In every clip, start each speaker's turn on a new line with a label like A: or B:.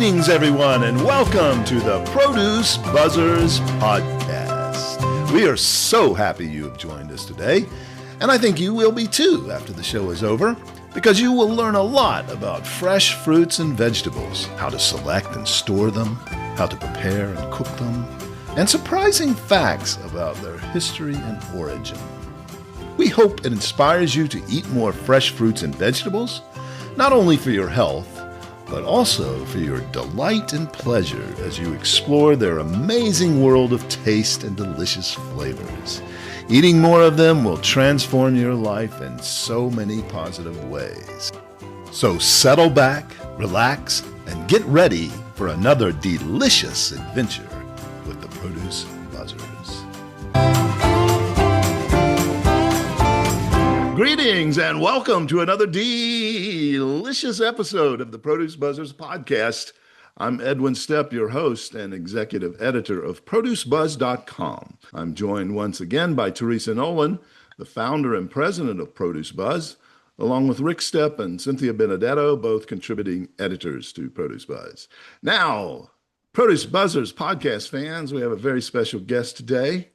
A: Greetings, everyone, and welcome to the Produce Buzzers podcast. We are so happy you have joined us today, and I think you will be too after the show is over, because you will learn a lot about fresh fruits and vegetables, how to select and store them, how to prepare and cook them, and surprising facts about their history and origin. We hope it inspires you to eat more fresh fruits and vegetables, not only for your health, but also for your delight and pleasure as you explore their amazing world of taste and delicious flavors. Eating more of them will transform your life in so many positive ways. So settle back, relax, and get ready for another delicious adventure with the Produce Buzzers. Greetings and welcome to another delicious episode of the Produce Buzzers podcast. I'm Edwin Stepp, your host and executive editor of ProduceBuzz.com. I'm joined once again by Teresa Nolan, the founder and president of Produce Buzz, along with Rick Stepp and Cynthia Benedetto, both contributing editors to Produce Buzz. Now, Produce Buzzers podcast fans, we have a very special guest today.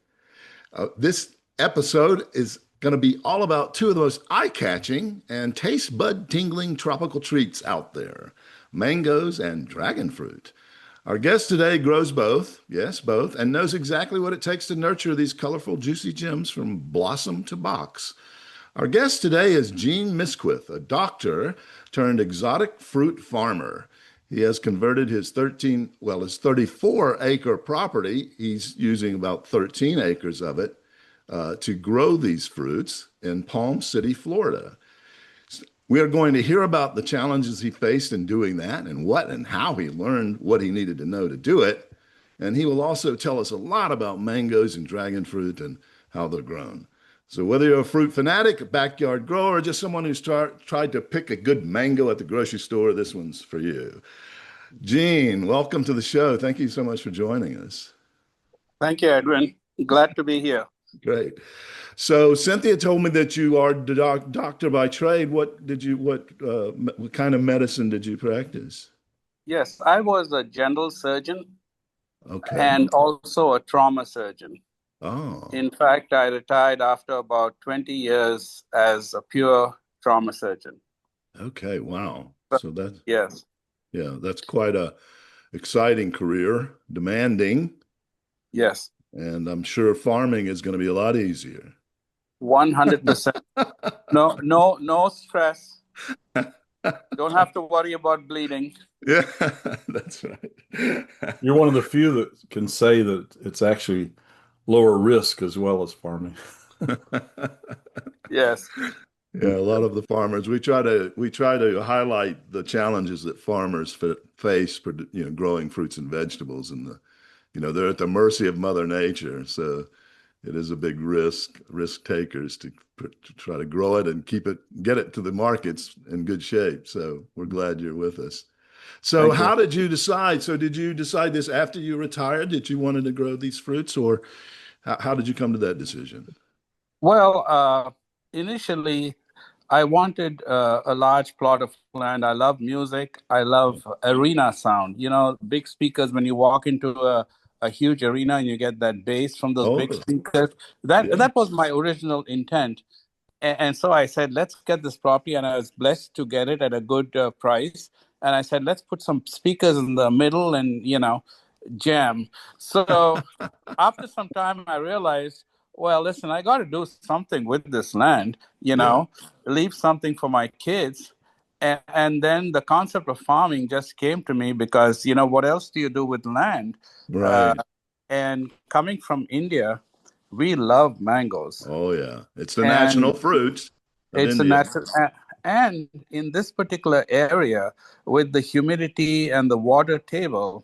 A: This episode is going to be all about two of the most eye-catching and taste-bud-tingling tropical treats out there, mangoes and dragon fruit. Our guest today grows both, yes, both, and knows exactly what it takes to nurture these colorful, juicy gems from blossom to box. Our guest today is Gene Misquith, a doctor turned exotic fruit farmer. He has converted his 34-acre property. He's using about 13 acres of it to grow these fruits in Palm City, Florida. We are going to hear about the challenges he faced in doing that and what and how he learned what he needed to know to do it. And he will also tell us a lot about mangoes and dragon fruit and how they're grown. So whether you're a fruit fanatic, a backyard grower, or just someone who's tried to pick a good mango at the grocery store, this one's for you. Gene, welcome to the show. Thank you so much for joining us.
B: Thank you, Edwin. Glad to be here.
A: Great. So Cynthia told me that you are the doctor by trade. What kind of medicine did you practice?
B: Yes, I was a general surgeon
A: Okay.
B: and also a trauma surgeon.
A: Oh.
B: In fact, I retired after about 20 years as a pure trauma surgeon.
A: Okay. Wow. So that's
B: yes.
A: Yeah, that's quite a exciting career, demanding.
B: Yes.
A: And I'm sure farming is going to be a lot easier.
B: 100%. No stress. Don't have to worry about bleeding.
A: Yeah, that's right.
C: You're one of the few that can say that it's actually lower risk as well as farming.
B: Yes.
A: Yeah, a lot of the farmers, we try to highlight the challenges that farmers face, growing fruits and vegetables, and they're at the mercy of Mother Nature. So it is a big risk takers to try to grow it and get it to the markets in good shape. So we're glad you're with us. So how did you decide? So did you decide this after you retired, that you wanted to grow these fruits, or how did you come to that decision?
B: Well, initially, I wanted a large plot of land. I love music. I love arena sound. Big speakers, when you walk into a huge arena and you get that bass from those big speakers. That was my original intent. And so I said, let's get this property. And I was blessed to get it at a good price. And I said, let's put some speakers in the middle and, jam. So after some time, I realized, well, listen, I got to do something with this land, leave something for my kids. And then the concept of farming just came to me because, what else do you do with land?
A: Right.
B: And coming from India, we love mangoes.
A: Oh, yeah. It's the national fruit.
B: It's a natural. And in this particular area, with the humidity and the water table,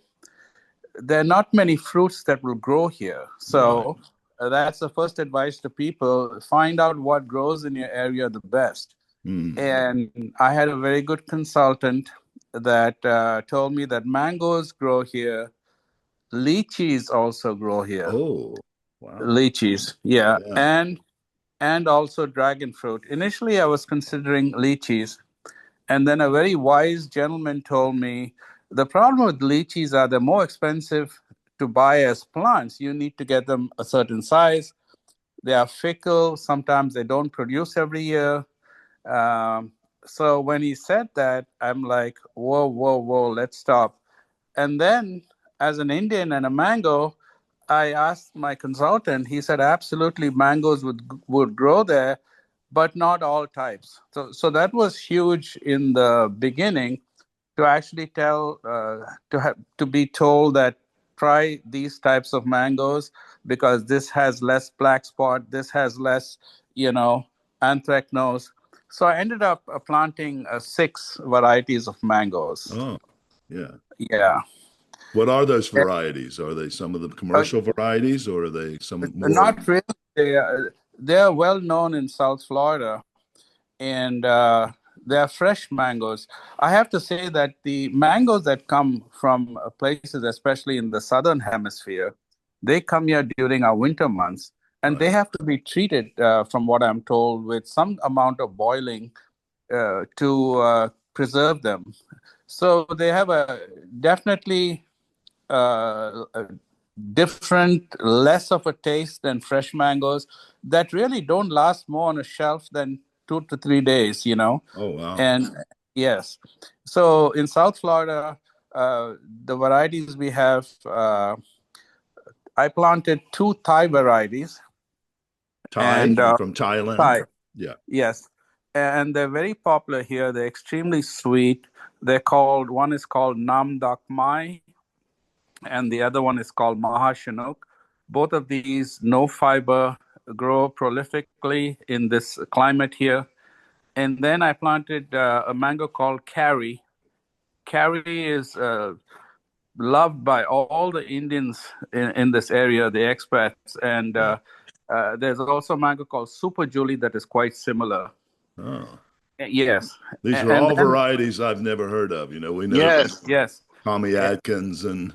B: there are not many fruits that will grow here. So that's the first advice to people. Find out what grows in your area the best. And I had a very good consultant that told me that mangoes grow here. Lychees also grow here.
A: Oh, wow.
B: Lychees, yeah. And also dragon fruit. Initially, I was considering lychees. And then a very wise gentleman told me The problem with lychees are they're more expensive to buy as plants. You need to get them a certain size. They are fickle. Sometimes they don't produce every year. Um, so when he said that, I'm like, whoa, whoa, whoa, let's stop. And then, as an Indian and a mango, I asked my consultant. He said, absolutely, mangoes would grow there, but not all types. So that was huge in the beginning to actually tell to be told that try these types of mangoes because this has less black spot, this has less, anthracnose. So I ended up planting 6 varieties of mangoes.
A: Oh, yeah.
B: Yeah.
A: What are those varieties? Are they some of the
B: Uh,
A: commercial varieties, or are they some more?
B: Not really. They are well known in South Florida, and they are fresh mangoes. I have to say that the mangoes that come from places, especially in the southern hemisphere, they come here during our winter months, and they
A: Right.
B: have to be treated, from what I'm told, with some amount of boiling to preserve them. So they have a definitely a different, less of a taste than fresh mangoes that really don't last more on a shelf than 2 to 3 days.
A: Oh, wow.
B: And yes, so in South Florida, the varieties we have, I planted 2 Thai varieties,
A: Thai
B: and
A: from Thailand.
B: Thai,
A: Yeah.
B: yes, and they're very popular here. They're extremely sweet. One is called Nam Dak Mai, and the other one is called Maha Chinook. Both of these, no fiber, grow prolifically in this climate here. And then I planted a mango called Carry. Carry is loved by all the Indians in this area, the expats. And
A: Yeah.
B: there's also a mango called Super Julie that is quite similar.
A: Oh,
B: Yes.
A: these are
B: And
A: all
B: then,
A: varieties I've never heard of. We know
B: yes, yes.
A: Tommy Atkins and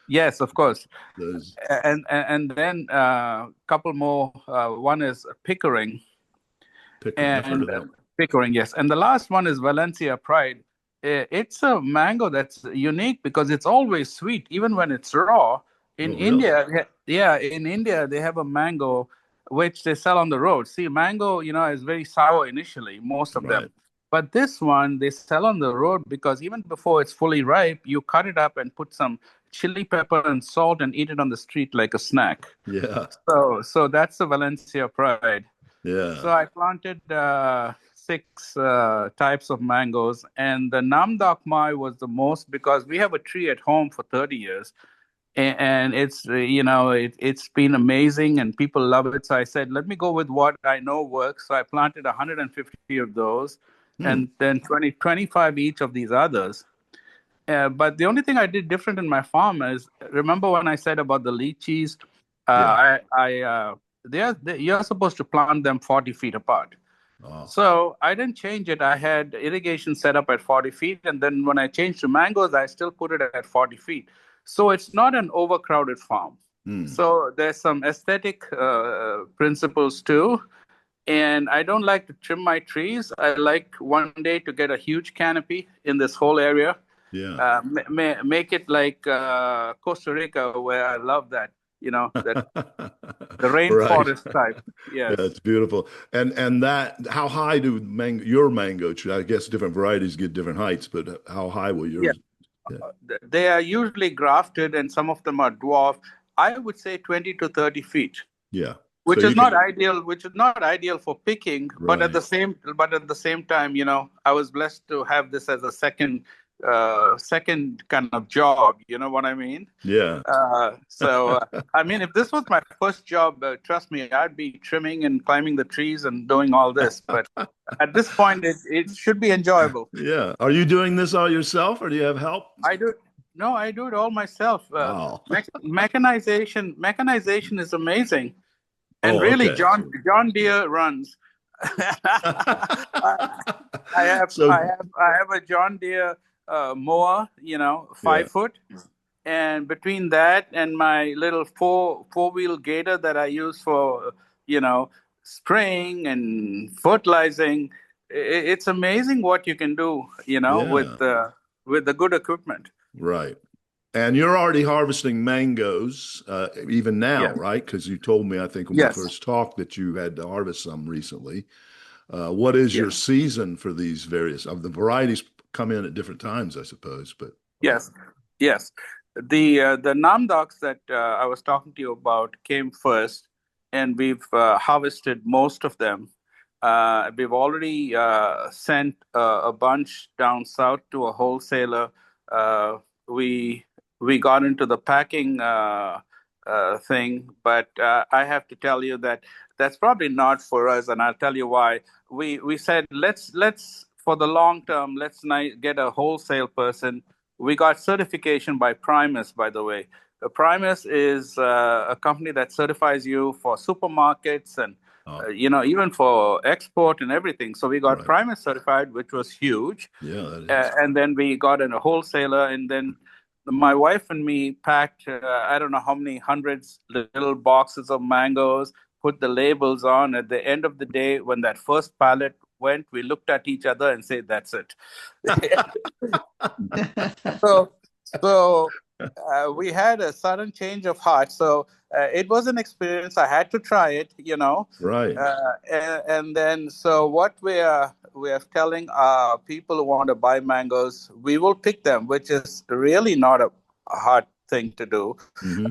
B: Yes, of course.
A: those.
B: And then a couple more. One is Pickering,
A: Pickering. I've heard
B: and
A: of that.
B: Pickering, yes. And the last one is Valencia Pride. It's a mango that's unique because it's always sweet, even when it's raw. In
A: Oh, really?
B: India, yeah, in India they have a mango which they sell on the road. See, mango, is very sour initially, most of
A: Right.
B: them. But this one they sell on the road because even before it's fully ripe, you cut it up and put some chili pepper and salt and eat it on the street like a snack.
A: Yeah.
B: So that's the Valencia Pride. So
A: Yeah.
B: I planted 6 types of mangoes, and the Nam Dak Mai was the most because we have a tree at home for 30 years, and it's been amazing, and people love it. So I said, let me go with what I know works. So I planted 150 of those,
A: Hmm.
B: and then 25 each of these others. But the only thing I did different in my farm is remember when I said about the lychees,
A: Yeah.
B: you're supposed to plant them 40 feet apart.
A: Oh,
B: So I didn't change it. I had irrigation set up at 40 feet, and then when I changed to mangoes, I still put it at 40 feet. So it's not an overcrowded farm.
A: hmm.
B: So there's some aesthetic principles too. And I don't like to trim my trees. I like one day to get a huge canopy in this whole area,
A: Yeah.
B: make it like Costa Rica, where I love that, that the
A: Right.
B: rainforest type.
A: Yeah,
B: Yes.
A: it's beautiful. And how high do your mango tree? I guess different varieties get different heights, but how high will
B: Yeah.
A: yours? Yeah.
B: They are usually grafted, and some of them are dwarf. I would say 20 to 30 feet,
A: Yeah. So
B: which
A: you
B: is not
A: can,
B: ideal, for picking, but
A: right.
B: at the same time, I was blessed to have this as a second kind of job, you know what I mean?
A: Yeah.
B: I mean, if this was my first job, trust me, I'd be trimming and climbing the trees and doing all this. But at this point, it should be enjoyable.
A: Yeah. Are you doing this all yourself or do you have help?
B: I do. No, I do it all myself.
A: Wow.
B: Mechanization is amazing, and
A: Oh,
B: really,
A: okay.
B: John Deere runs. I
A: So,
B: I have a John Deere mower,
A: yeah.
B: 5 foot, and between that and my little four-wheel gator that I use for spraying and fertilizing, it's amazing what you can do,
A: Yeah.
B: with the good equipment.
A: Right. And you're already harvesting mangoes, even now,
B: Yes.
A: right? Because you told me, I think, when we
B: Yes.
A: first talked, that you had to harvest some recently. What is your
B: Yes.
A: season for these various the varieties come in at different times, I suppose, but
B: Yes. Yes. The Namdocs that I was talking to you about came first, and we've harvested most of them. We've already sent a bunch down south to a wholesaler. Uh, we we got into the packing thing, but I have to tell you that that's probably not for us, and I'll tell you why. We said let's for the long term, get a wholesale person. We got certification by Primus, by the way. Primus is a company that certifies you for supermarkets and
A: oh,
B: even for export and everything. So we got
A: right.
B: Primus certified, which was huge.
A: Yeah, that is.
B: And then we got in a wholesaler, and then my wife and me packed I don't know how many hundreds little boxes of mangoes, put the labels on. At the end of the day, when that first pallet went, we looked at each other and said, "That's it." So, so we had a sudden change of heart. So it was an experience. I had to try it,
A: Right.
B: and then so what we are telling people who want to buy mangoes, we will pick them, which is really not a hard thing to do,
A: Hmm.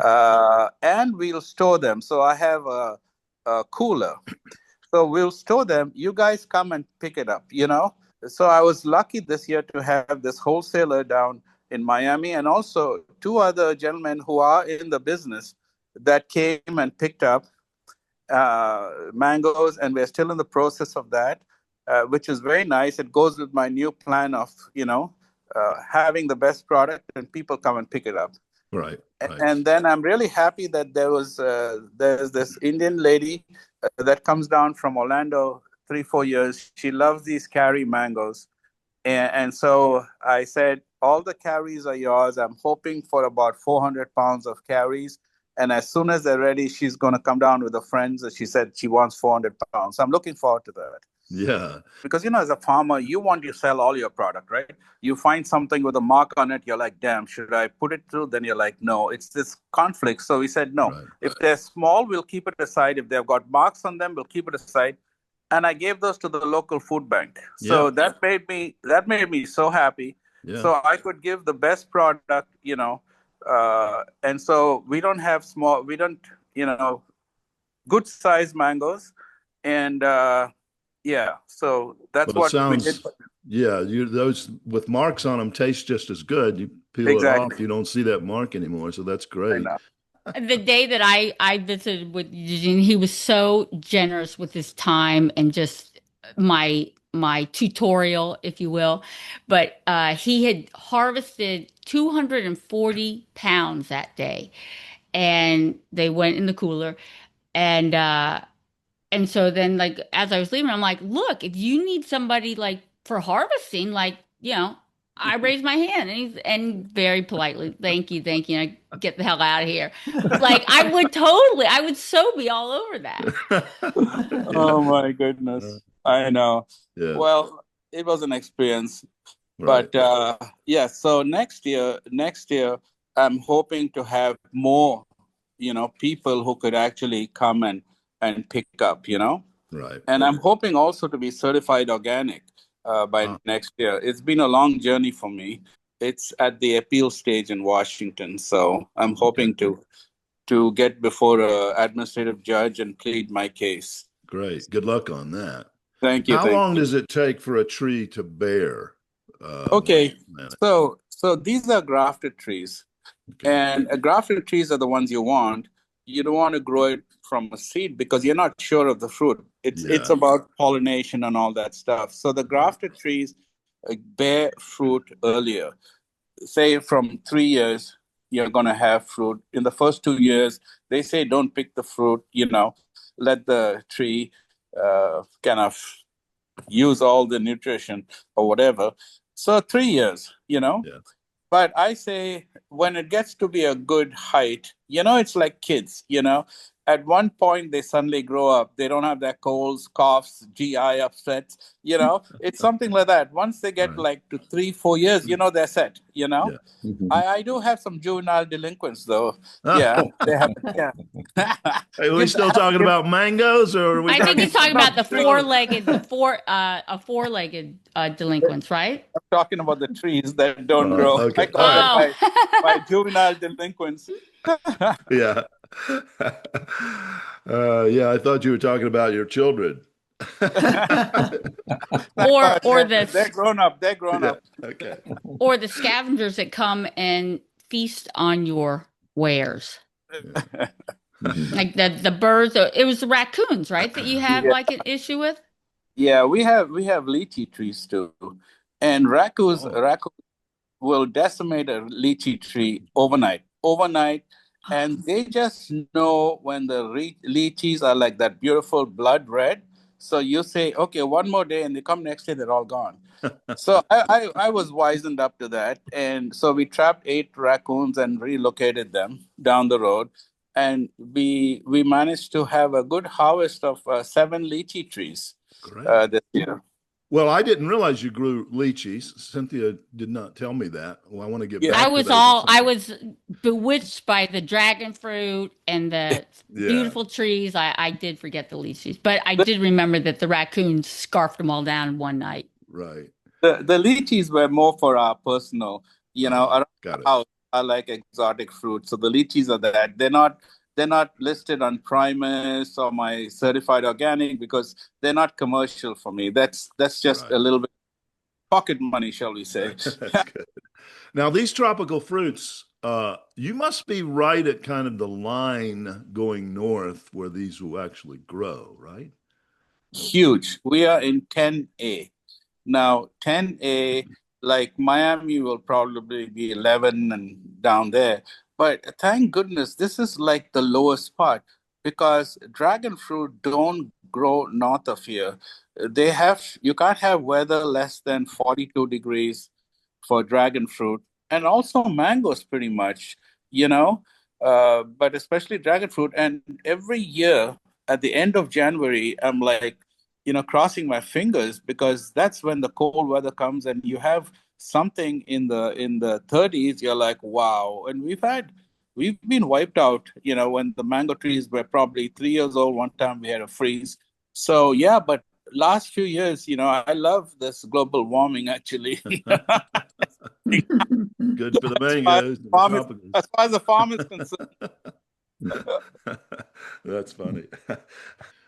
B: and we'll store them. So I have a cooler. So we'll store them. You guys come and pick it up, So I was lucky this year to have this wholesaler down in Miami, and also two other gentlemen who are in the business that came and picked up mangoes, and we're still in the process of that, which is very nice. It goes with my new plan of, having the best product and people come and pick it up.
A: Right. Right.
B: And then I'm really happy that there's this Indian lady that comes down from Orlando 3-4 years. She loves these carry mangoes, and so I said, all the carries are yours. I'm hoping for about 400 pounds of carries. And as soon as they're ready, she's going to come down with her friends. She said she wants 400 pounds. So I'm looking forward to that.
A: Yeah.
B: Because, as a farmer, you want to sell all your product, right? You find something with a mark on it, you're like, damn, should I put it through? Then you're like, no, it's this conflict. So we said, no,
A: Right.
B: if they're small, we'll keep it aside. If they've got marks on them, we'll keep it aside. And I gave those to the local food bank. So
A: Yeah.
B: that made me so happy.
A: Yeah.
B: So I could give the best product, and so we don't, good size mangoes. And yeah, so that's
A: Well, it
B: what we did.
A: sounds, yeah, those with marks on them taste just as good. You peel it off,
B: Exactly.
A: you don't see that mark anymore. So that's
B: I
A: great.
B: know.
D: The day that I visited with Eugene, he was so generous with his time and just my tutorial, if you will. But he had harvested 240 pounds that day, and they went in the cooler. And so then, like, as I was leaving, I'm like, look, if you need somebody like for harvesting, like, I raised my hand, and very politely, thank you, and I get the hell out of here. Like, I would so be all over that.
A: Yeah.
B: Oh my goodness. I know.
A: Yeah.
B: Well, it was an experience.
A: Right.
B: But yeah, so next year, I'm hoping to have more, people who could actually come and pick up,
A: Right.
B: And I'm hoping also to be certified organic by
A: Ah,
B: next year. It's been a long journey for me. It's at the appeal stage in Washington, so I'm
A: okay.
B: hoping to get before a administrative judge and plead my case.
A: Great. Good luck on that.
B: Thank you,
A: How
B: thank
A: long
B: you.
A: does it take for a tree to bear? Once
B: Okay,
A: you plant it?
B: so these are grafted trees,
A: Okay.
B: and grafted trees are the ones you want. You don't want to grow it from a seed because you're not sure of the fruit. It's
A: Yeah.
B: about pollination and all that stuff. So the
A: Right.
B: grafted trees bear fruit earlier. Say from 3 years, you're going to have fruit. In the first 2 years, they say don't pick the fruit, let the tree kind of use all the nutrition or whatever. So 3 years,
A: Yeah.
B: but I say when it gets to be a good height, it's like kids, at one point they suddenly grow up. They don't have their colds, coughs, GI upsets. It's something like that. Once they get
A: Right.
B: like to 3-4 years, they're set.
A: Yeah.
B: I do have some juvenile delinquents though.
A: Oh.
B: Yeah, they have. Yeah.
A: Hey, are we still talking about mangoes, or are we
D: I think he's talking about the
B: I'm
D: four-legged delinquents, right?
B: talking about the trees that don't grow.
A: Okay.
B: I call
A: All
B: them my juvenile delinquents.
A: Yeah. Yeah, I thought you were talking about your children.
D: or
B: They're grown up. They're grown
A: Yeah.
B: up.
A: Okay.
D: or the scavengers that come and feast on your wares. Like the birds. It was the raccoons, right? That you had
B: Yeah.
D: like an issue with.
B: Yeah, we have lychee trees too, and raccoons will decimate a lychee tree overnight, and they just know when the lychees are like that beautiful blood red. So you say, okay, one more day, and they come next day, they're all gone. So I was wizened up to that, and so we trapped 8 raccoons and relocated them down the road, and we managed to have a good harvest of 7 lychee trees
A: Great.
B: this year.
A: Well, I didn't realize you grew lychees. Cynthia did not tell me that. Well, I want to get
B: Yeah.
A: back
D: I
A: to
D: was
A: those at some
D: I
A: point.
D: was bewitched by the dragon fruit and the
A: Yeah.
D: beautiful trees. I did forget the lychees, but I did remember that the raccoons scarfed them all down one night.
A: Right.
B: The lychees were more for our personal, around
A: Got
B: the
A: it.
B: house. I like exotic fruit, so the lychees are that. They're not listed on Primus or my certified organic because they're not commercial for me. That's just
A: Right.
B: a little bit pocket money, shall we say?
A: That's good. Now, these tropical fruits, you must be right at kind of the line going north where these will actually grow, right?
B: Huge. We are in 10A. Now, 10A, like Miami will probably be 11 and down there. But thank goodness, this is like the lowest part because dragon fruit don't grow north of here. You can't have weather less than 42 degrees for dragon fruit and also mangoes pretty much, but especially dragon fruit. And every year at the end of January, I'm like, crossing my fingers because that's when the cold weather comes and you have something in the 30s. You're like, wow. And we've been wiped out. When the mango trees were probably 3 years old. One time we had a freeze. So yeah, but last few years, I love this global warming actually.
A: Good for the
B: as far
A: mangoes and the
B: farm is,
A: tropicals.
B: as far as the farm is concerned.
A: That's funny.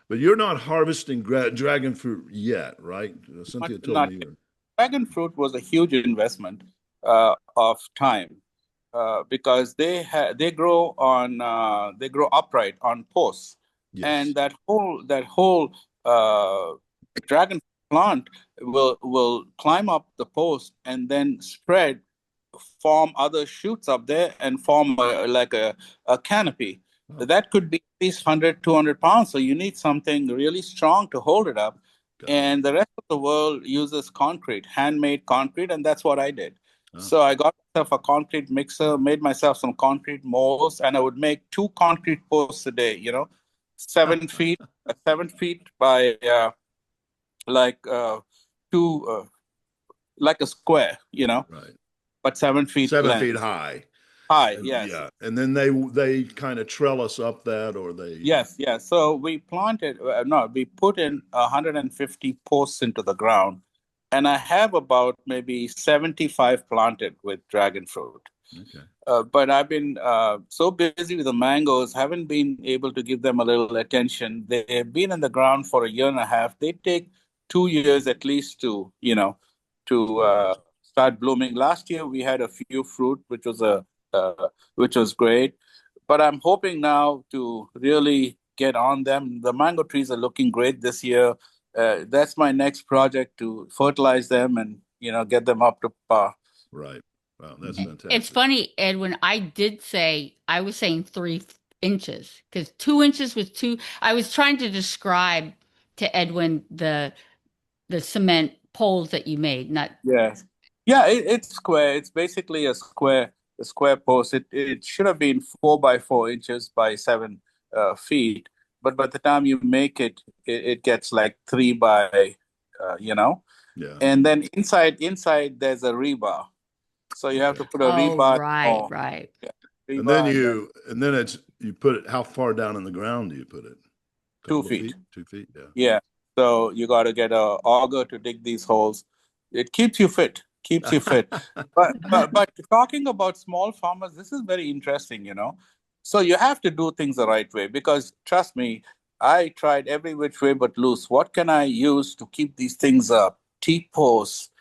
A: But you're not harvesting dragon fruit yet, right? Cynthia told
B: Not
A: me you were.
B: Dragon fruit was a huge investment of time because they grow upright on posts,
A: Yes.
B: and that whole dragon plant will climb up the post and then spread, form other shoots up there, and form like a canopy.
A: Oh,
B: That could be at least 100, 200 pounds. So you need something really strong to hold it up.
A: got it.
B: And the rest of the world uses concrete, handmade concrete, and that's what I did.
A: Oh.
B: So I got myself a concrete mixer, made myself some concrete molds, and I would make 2 concrete posts a day, 7 feet, 7 feet by like two, like a square,
A: Right.
B: but 7 feet
A: 7 feet
B: length.
A: high.
B: High,
A: And,
B: yes.
A: yeah. And then they kind of trellis up that, or they.
B: Yes. So we put in 150 posts into the ground, and I have about maybe 75 planted with dragon fruit.
A: Okay.
B: But I've been so busy with the mangoes, haven't been able to give them a little attention. They've been in the ground for a year and a half. They take 2 years at least to start blooming. Last year we had a few fruit, which was great. But I'm hoping now to really get on them. The mango trees are looking great this year. That's my next project, to fertilize them and get them up to par.
A: Right. Wow, that's fantastic.
D: It's funny, Edwin. I was saying 3 inches because 2 inches was too. I was trying to describe to Edwin the cement poles that you made, not.
B: Yes. Yeah, it's square. It's basically a square post. It should have been 4 by 4 inches by 7 feet, but by the time you make it, it gets like 3 by,
A: Yeah.
B: and then inside there's a rebar, so you have to put a rebar.
D: Right.
B: Yeah,
A: And then
B: rebar,
A: and then you put it, how far down in the ground do you put it? A
B: 2
A: couple of
B: feet.
A: feet? 2 feet, yeah.
B: Yeah. So you got to get a auger to dig these holes. It keeps you fit. Keeps you fit. But talking about small farmers, this is very interesting. So you have to do things the right way, because trust me, I tried every which way but loose. What can I use to keep these things up? T-posts,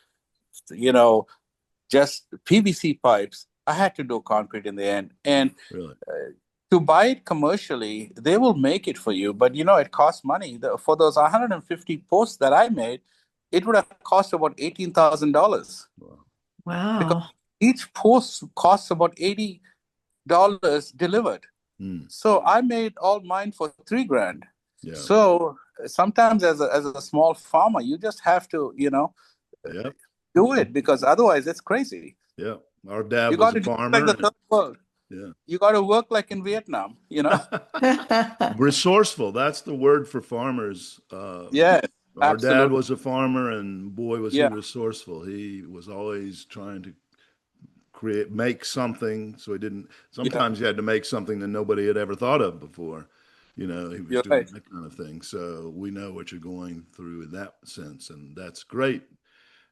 B: you know, just PVC pipes. I had to do concrete in the end. And
A: Really?
B: to buy it commercially, they will make it for you, but it costs money. For those 150 posts that I made, it would have cost about $18,000, because
E: Wow.
B: each post costs about $80 delivered.
A: Mm,
B: So I made all mine for $3,000.
A: yeah.
B: So sometimes as a small farmer, you just have to,
A: Yep.
B: do it, because otherwise it's crazy.
A: Yeah. Our dad
B: You
A: was
B: got
A: a
B: to do it like
A: farmer.
B: the third world.
A: Yeah.
B: You got to work like in Vietnam.
A: Resourceful. That's the word for farmers.
B: Yes,
A: Our dad
B: absolutely.
A: was a farmer, and boy, was he
B: Yeah.
A: resourceful. He was always trying to make something. So he didn't,
B: Yeah,
A: sometimes he had to make something that nobody had ever thought of before. He was
B: you're
A: doing
B: right.
A: that kind of thing. So we know what you're going through in that sense. And that's great.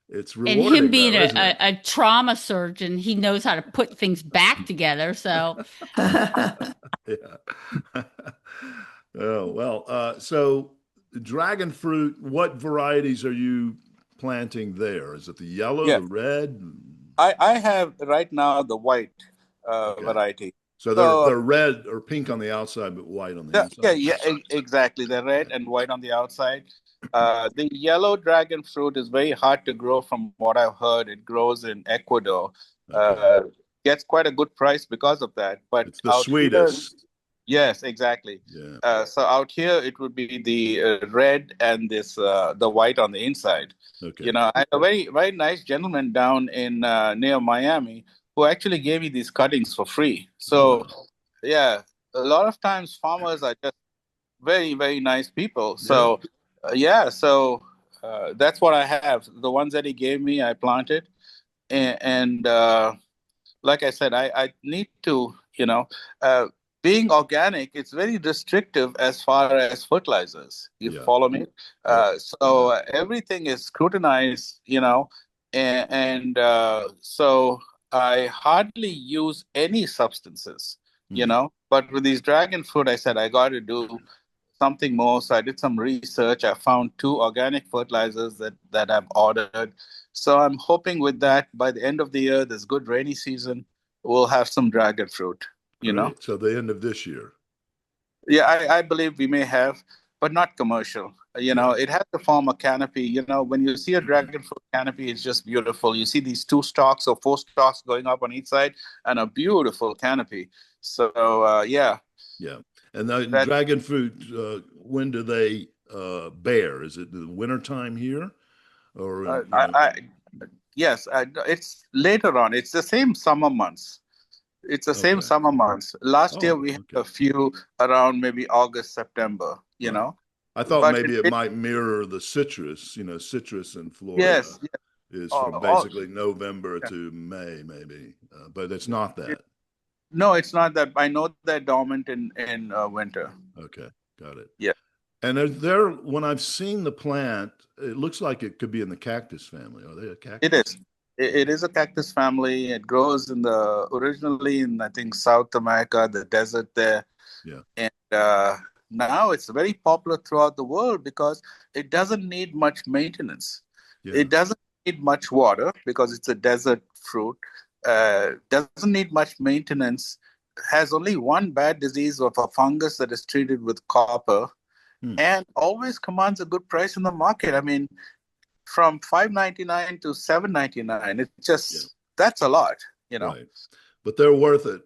A: It's
D: And him
A: rewarding
D: being
A: though, isn't it?
D: a trauma surgeon, he knows how to put things back together. So
A: Yeah. Oh, well, so dragon fruit, what varieties are you planting there? Is it the yellow,
B: Yeah,
A: the red?
B: I have right now the white
A: Okay.
B: variety.
A: So
B: So
A: they're red or pink on the outside, but white on the
B: yeah,
A: inside.
B: exactly. They're red
A: Yeah.
B: and white on the outside. The yellow dragon fruit is very hard to grow, from what I've heard. It grows in Ecuador.
A: Okay.
B: Uh, Gets quite a good price because of that. But
A: It's the
B: out here,
A: sweetest.
B: yes, exactly.
A: Yeah.
B: So out here, it would be the red and the white on the inside.
A: Okay.
B: I had a very, very nice gentleman down in near Miami who actually gave me these cuttings for free.
A: Oh,
B: So yeah, a lot of times farmers are just very, very nice people.
A: yeah.
B: So yeah, so that's what I have. The ones that he gave me, I planted, and like I said, I need to, being organic, it's very restrictive as far as fertilizers. You
A: Yeah.
B: follow me?
A: Yep.
B: So everything is scrutinized, and so I hardly use any substances,
A: Mm.
B: But with these dragon fruit, I said I got to do something more. So I did some research. I found 2 organic fertilizers that I've ordered. So I'm hoping with that, by the end of the year, this good rainy season, we'll have some dragon fruit.
A: Great. So the end of this year.
B: Yeah, I believe we may have, but not commercial.
A: Yeah.
B: It has to form a canopy. When you see a dragon fruit canopy, it's just beautiful. You see these 2 stalks or 4 stalks going up on each side, and a beautiful canopy. So yeah.
A: Yeah. And the
B: That
A: dragon fruit, when do they bear? Is it the wintertime here? Or,
B: yes, it's later on. It's the same summer months. It's the same
A: okay.
B: summer months. Last year
A: Oh,
B: we had
A: okay.
B: a few around maybe August, September,
A: Right. I thought
B: But
A: maybe it might mirror the citrus. Citrus in Florida
B: yes, yes.
A: is from
B: Oh,
A: basically November
B: yeah.
A: to May, maybe, but it's not that.
B: No, it's not that. I know they're dormant in winter.
A: Okay, got it.
B: Yeah,
A: And when I've seen the plant, it looks like it could be in the cactus family. Are they a cactus?
B: it is. It is a cactus family. It grows originally in, I think, South America, the desert there.
A: Yeah.
B: And now it's very popular throughout the world because it doesn't need much maintenance.
A: Yeah.
B: It doesn't need much water because it's a desert fruit. Doesn't need much maintenance. Has only one bad disease of a fungus that is treated with copper, and always commands a good price in the market. I mean, from $5.99 to $7.99. It's just that's a lot,
A: Right. But they're worth it.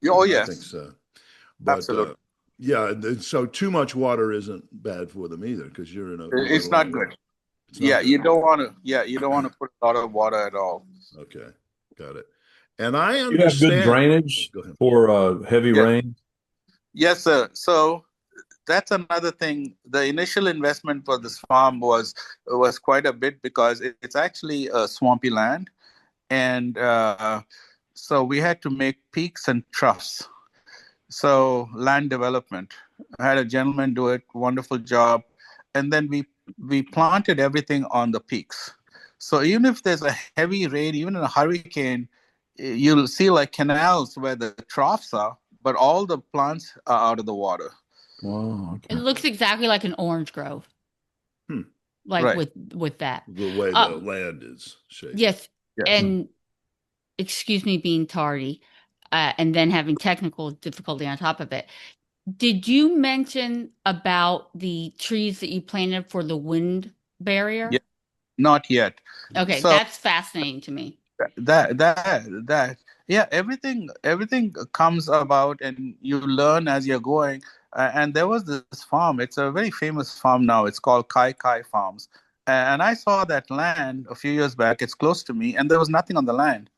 B: Oh
A: I
B: yes,
A: think so. But
B: absolutely.
A: yeah, and so too much water isn't bad for them either, because you're in a.
B: It's not good.
A: It's not good.
B: You don't want to. Yeah, you don't want to put a lot of water at all.
A: Okay, got it. And I
C: You have good
A: understand.
C: drainage
A: Go ahead.
C: for heavy
B: Yeah.
C: rain.
B: Yes, sir. So that's another thing. The initial investment for this farm was quite a bit because it's actually a swampy land, and so we had to make peaks and troughs. So land development. I had a gentleman do it, wonderful job, and then we planted everything on the peaks. So even if there's a heavy rain, even in a hurricane, you'll see like canals where the troughs are, but all the plants are out of the water.
C: Wow.
D: It
C: Okay.
D: looks exactly like an orange grove,
A: Hmm.
D: like
B: Right.
D: with that.
A: The way the land is shaped.
D: Yes,
B: Yes.
D: and excuse me being tardy, and then having technical difficulty on top of it. Did you mention about the trees that you planted for the wind barrier?
B: Yeah, not yet.
D: Okay,
B: So
D: that's fascinating to me.
B: that yeah, everything comes about, and you learn as you're going. And there was this farm. It's a very famous farm now. It's called Kai Kai Farms. And I saw that land a few years back. It's close to me, and there was nothing on the land.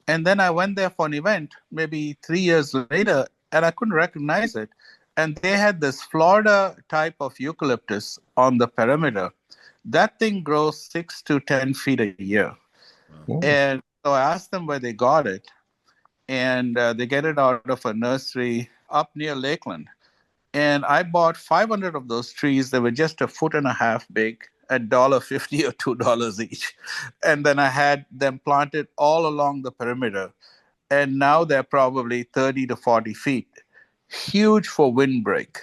B: And then I went there for an event maybe 3 years later, and I couldn't recognize it. And they had this Florida type of eucalyptus on the perimeter. That thing grows 6 to 10 feet a year.
C: Whoa.
B: And so I asked them where they got it, and they get it out of a nursery up near Lakeland. And I bought 500 of those trees. They were just a foot and a half big, at $1.50 or $2 each. And then I had them planted all along the perimeter. And now they're probably 30 to 40 feet, huge for windbreak.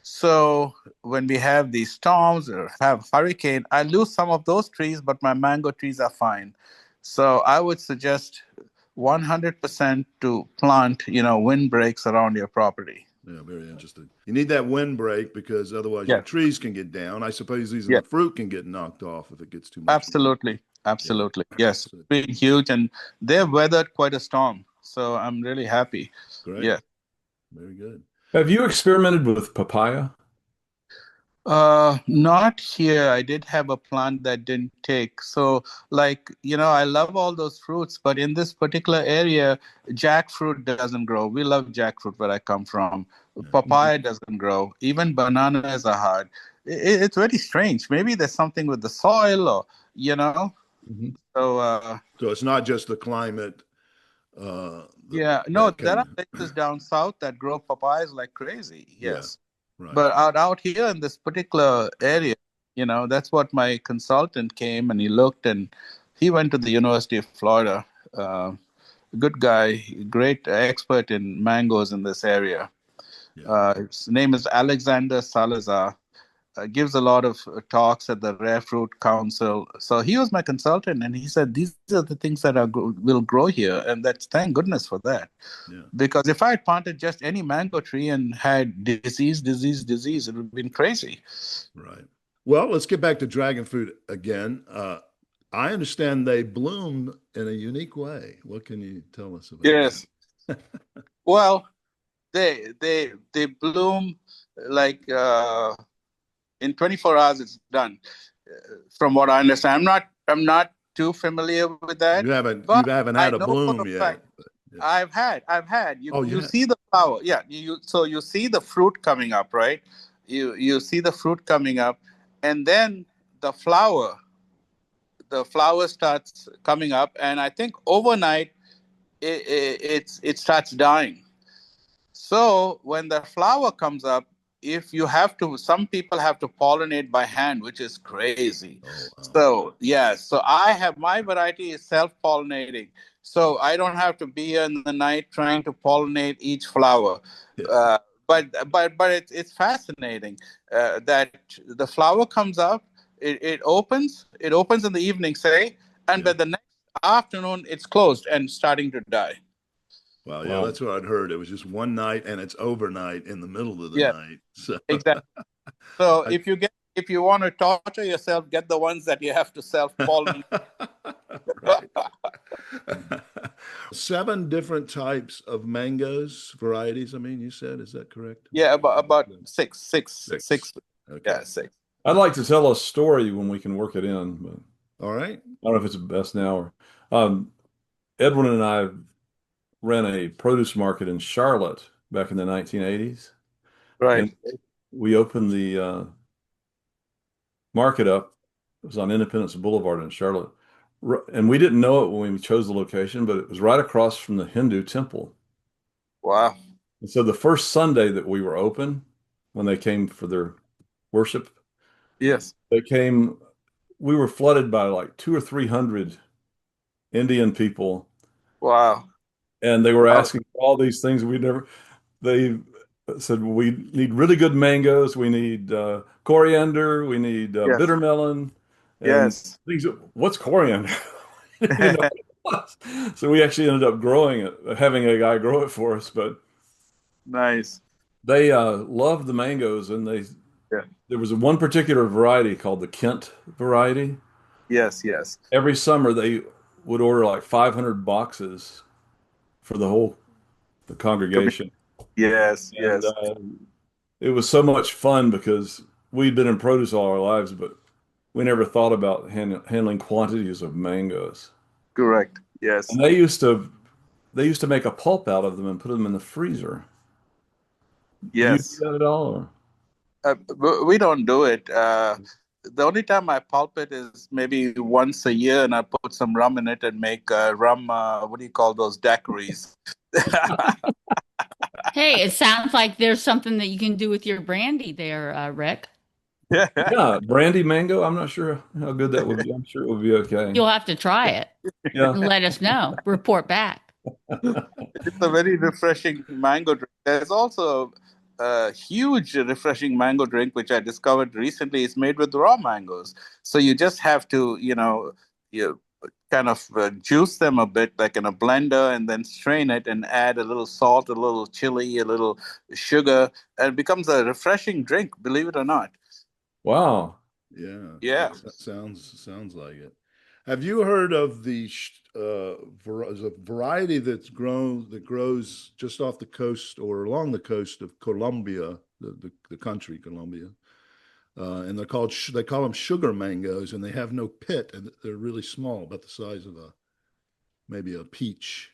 B: So when we have these storms or have hurricane, I lose some of those trees, but my mango trees are fine. So I would suggest 100% to plant, windbreaks around your property.
A: Yeah, very interesting. You need that windbreak because otherwise your
B: Yes,
A: trees can get down. I suppose even the
B: yes,
A: fruit can get knocked off if it gets too much wind.
B: absolutely,
A: Yeah.
B: absolutely. Yes,
A: So,
B: been huge, and they've weathered quite a storm. So I'm really happy.
A: great.
B: Yeah.
A: Very good.
C: Have you experimented with papaya?
B: Not here. I did have a plant that didn't take. So, like, I love all those fruits, but in this particular area, jackfruit doesn't grow. We love jackfruit where I come from.
A: Yeah.
B: Papaya doesn't grow. Even bananas are hard. It's very strange. Maybe there's something with the soil or, you know.
C: Mhm.
B: So,
A: So it's not just the climate
B: yeah, no,
A: that
B: there are
A: can,
B: places down south that grow papayas like crazy.
A: yeah,
B: Yes.
A: right.
B: But out here in this particular area, that's what my consultant came and he looked, and he went to the University of Florida. Good guy, great expert in mangoes in this area.
A: Yeah.
B: His name is Alexander Salazar. Gives a lot of talks at the Rare Fruit Council. So he was my consultant, and he said these are the things that will grow here, and that's thank goodness for that.
A: Yeah.
B: Because if I had planted just any mango tree and had disease, it would have been crazy.
A: Right. Well, let's get back to dragon fruit again. I understand they bloom in a unique way. What can you tell us about
B: Yes.
A: that?
B: Well, they bloom like in 24 hours. It's done. From what I understand, I'm not too familiar with that,
A: You haven't
B: but I
A: had a
B: know for a
A: bloom yet.
B: fact
A: But, yeah.
B: I've had
A: Oh,
B: you
A: yeah.
B: see the flower. Yeah, so you see the fruit coming up, right? You see the fruit coming up, and then the flower starts coming up, and I think overnight it starts dying. So when the flower comes up, if you have to, some people have to pollinate by hand, which is crazy.
A: Oh, wow.
B: So yeah, so I have my variety is self-pollinating. So I don't have to be here in the night trying to pollinate each flower.
A: Yeah.
B: But it's fascinating that the flower comes up, it opens in the evening, say, and
A: Yeah.
B: by the next afternoon it's closed and starting to die.
A: Wow. Yeah,
C: Wow.
A: that's what I'd heard. It was just one night and it's overnight in the middle of the
B: Yeah,
A: night. So,
B: exactly. So
A: I,
B: if you want to torture yourself, get the ones that you have to self-pollinate.
A: right. 7 different types of mangoes, varieties. I mean, you said, is that correct?
B: Yeah, about six.
A: 6. Okay.
B: Yeah, 6.
C: I'd like to tell a story when we can work it in, but
A: All right.
C: I don't know if it's best now or Edwin and I ran a produce market in Charlotte back in the 1980s.
B: Right.
C: And we opened the market up. It was on Independence Boulevard in Charlotte. And we didn't know it when we chose the location, but it was right across from the Hindu temple.
B: Wow.
C: And so the first Sunday that we were open, when they came for their worship,
B: Yes.
C: we were flooded by like 200 or 300 Indian people,
B: Wow.
C: and they were
B: Wow.
C: asking for all these things they said, we need really good mangoes, we need coriander, we need
B: Yes.
C: bitter melon, and
B: Yes.
C: things. What's coriander? We didn't even know what it was. So we actually ended up growing it, having a guy grow it for us, but
B: Nice.
C: they loved the mangoes, and
B: Yeah.
C: there was one particular variety called the Kent variety.
B: Yes. Yes.
C: Every summer they would order like 500 boxes for the congregation.
B: Yes.
C: And
B: Yes.
C: it was so much fun because we'd been in produce all our lives, but we never thought about handling quantities of mangoes.
B: Correct. Yes.
C: And they used to make a pulp out of them and put them in the freezer. Do you do
B: Yes.
C: that at all? Or?
B: We don't do it. The only time I pulp it is maybe once a year, and I put some rum in it and make rum. What do you call those daiquiris?
D: Hey, it sounds like there's something that you can do with your brandy there, Rick.
C: Yeah, brandy mango. I'm not sure how good that would be. I'm sure it would be okay.
D: You'll have to try it
C: Yeah.
D: and let us know. Report back.
B: It's a very refreshing mango drink. There's also a huge refreshing mango drink which I discovered recently. It's made with raw mangoes, so you just have to, you kind of juice them a bit, like in a blender, and then strain it and add a little salt, a little chili, a little sugar, and it becomes a refreshing drink. Believe it or not.
C: Wow.
A: Yeah,
B: Yeah.
A: that sounds like it. Have you heard of there's a variety that grows just off the coast or along the coast of Colombia, the country Colombia, and they call them sugar mangoes, and they have no pit, and they're really small, about the size of maybe a peach.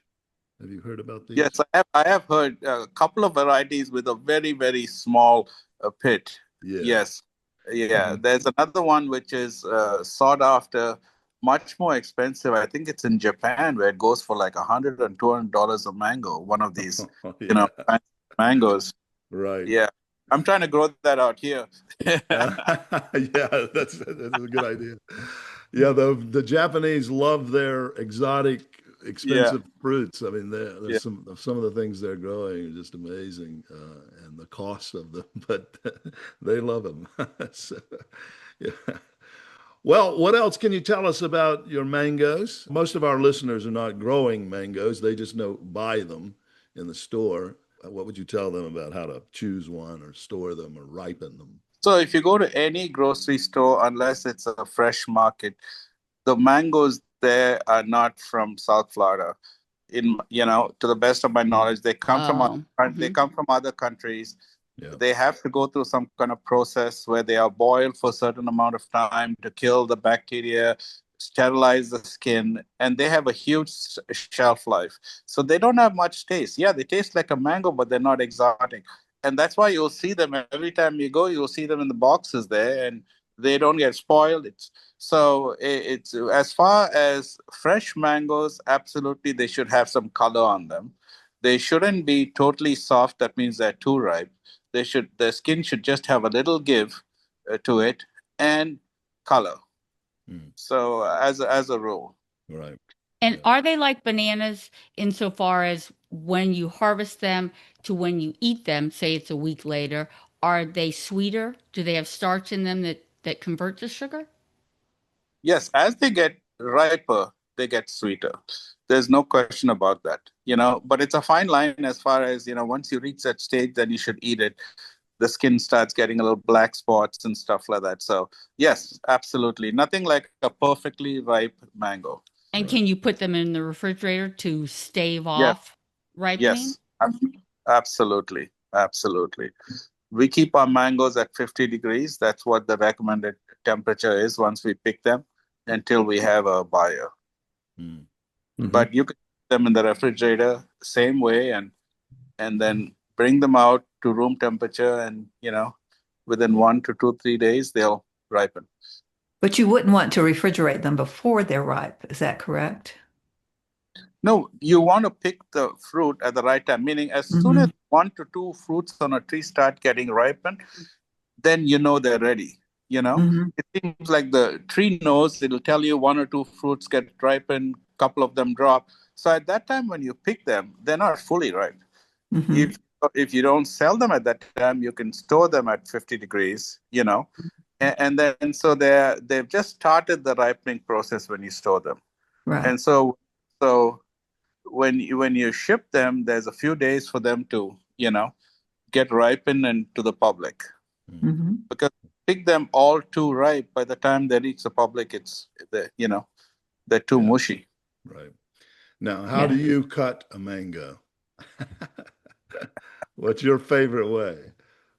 A: Have you heard about these?
B: Yes, I have heard a couple of varieties with a very, very small pit.
A: Yeah.
B: Yes. Yeah. There's another one which is sought after, much more expensive. I think it's in Japan where it goes for like $100 and $200 a mango, one of these,
A: Yeah.
B: fancy mangoes.
A: Right.
B: Yeah. I'm trying to grow that out here.
A: Yeah, that's a good idea. Yeah, the Japanese love their exotic,
B: Yeah.
A: expensive fruits. I mean,
B: Yeah.
A: there's some of the things they're growing are just amazing, and the cost of them, but they love them. So, yeah. Well, what else can you tell us about your mangoes? Most of our listeners are not growing mangoes; they just buy them in the store. What would you tell them about how to choose one or store them or ripen them?
B: So if you go to any grocery store, unless it's a fresh market, the mangoes there are not from South Florida. To the best of my knowledge,
D: Oh,
B: they come from other countries.
A: Yeah.
B: They have to go through some kind of process where they are boiled for a certain amount of time to kill the bacteria, sterilize the skin, and they have a huge shelf life. So they don't have much taste. Yeah, they taste like a mango, but they're not exotic. And that's why you'll see them every time you go, you'll see them in the boxes there, and they don't get spoiled. It's as far as fresh mangoes, absolutely they should have some color on them. They shouldn't be totally soft. That means they're too ripe. The skin should just have a little give to it, and color.
A: Mm,
B: So as a rule.
A: right.
D: and
A: Yeah.
D: are they like bananas insofar as when you harvest them to when you eat them, say it's a week later, are they sweeter? Do they have starch in them that convert to sugar?
B: Yes, as they get riper, they get sweeter. There's no question about that. But it's a fine line as far as, once you reach that stage, then you should eat it. The skin starts getting a little black spots and stuff like that. So, yes, absolutely. Nothing like a perfectly ripe mango.
D: And
A: Right.
D: can you put them in the refrigerator to stave
B: Yes,
D: off ripening?
B: yes, absolutely. Absolutely. We keep our mangoes at 50 degrees. That's what the recommended temperature is once we pick them until we have a buyer.
A: Mm.
C: Mhm.
B: But you can put them in the refrigerator same way, and then bring them out to room temperature, and within 1 to 2, 3 days, they'll ripen.
E: But you wouldn't want to refrigerate them before they're ripe. Is that correct?
B: No, you want to pick the fruit at the right time, meaning as soon as 1 to 2 fruits on a tree start getting ripened, then they're ready. It seems like the tree knows. It'll tell you 1 or 2 fruits get ripened, couple of them drop. So at that time, when you pick them, they're not fully ripe. If you don't sell them at that time, you can store them at 50 degrees, and then so they've just started the ripening process when you store them.
E: Right.
B: And so when you ship them, there's a few days for them to get ripened and to the public. Because pick them all too ripe, by the time they reach the public, they're too mushy.
A: Right. Now, how do you cut a mango? What's your favorite way?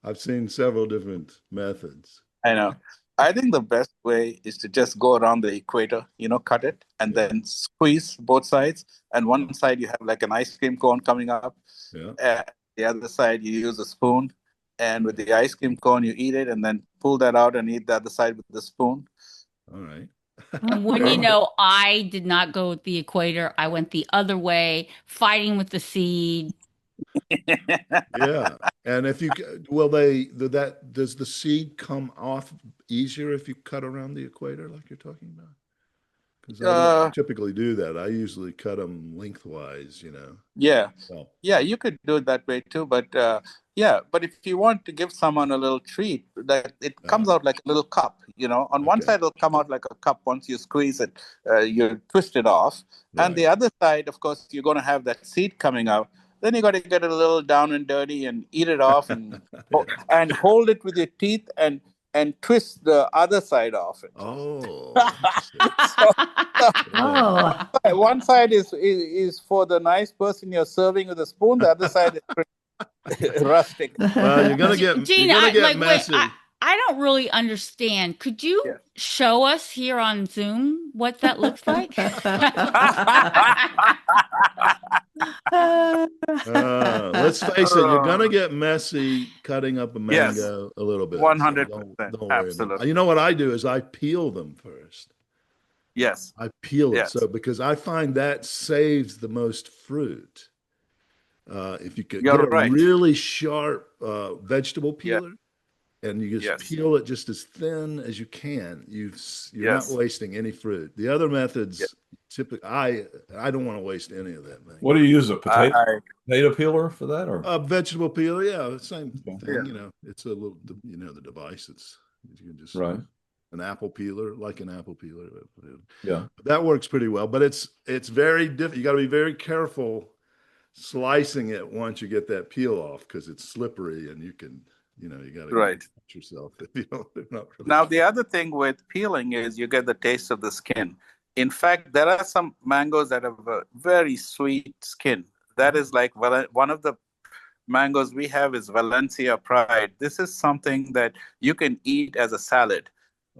A: I've seen several different methods.
B: I know. I think the best way is to just go around the equator, cut it, and then squeeze both sides. And one side you have like an ice cream cone coming up. Yeah. The other side you use a spoon. And with the ice cream cone, you eat it and then pull that out and eat the other side with the spoon.
A: All right.
D: And when I did not go with the equator, I went the other way, fighting with the seed.
A: Yeah. And if you does the seed come off easier if you cut around the equator like you're talking about? Because I don't typically do that. I usually cut them lengthwise,
B: Yeah. Yeah, you could do it that way too. But but if you want to give someone a little treat, that it comes out like a little cup, on one side it'll come out like a cup. Once you squeeze it, you twist it off. Right. And the other side, of course, you're going to have that seed coming out. Then you got to get it a little down and dirty and eat it off and and hold it with your teeth and twist the other side off it.
A: Oh.
B: One side is for the nice person you're serving with a spoon. The other side is pretty rustic.
A: Well, you're gonna get messy.
D: Wait, I don't really understand. Could you show us here on Zoom what that looks like?
A: Let's face it, you're gonna get messy cutting up a mango a little bit.
B: 100%.
A: Don't
B: Absolutely.
A: You know what I do is I peel them first.
B: Yes.
A: I peel it because I find that saves the most fruit. If you could get a really sharp vegetable peeler and you just peel it just as thin as you can, you're not wasting any fruit. The other methods, typically, I don't want to waste any of that.
C: What do you use, a potato peeler for that, or
A: a vegetable peeler? Same thing. It's a little, the device. You can just an apple peeler, like an apple peeler.
C: Yeah,
A: that works pretty well. But it's very different. You got to be very careful slicing it once you get that peel off, because it's slippery and you can. You got to watch yourself if you don't. Not really.
B: Now, the other thing with peeling is you get the taste of the skin. In fact, there are some mangoes that have a very sweet skin. That is like one of the mangoes we have is Valencia Pride. This is something that you can eat as a salad.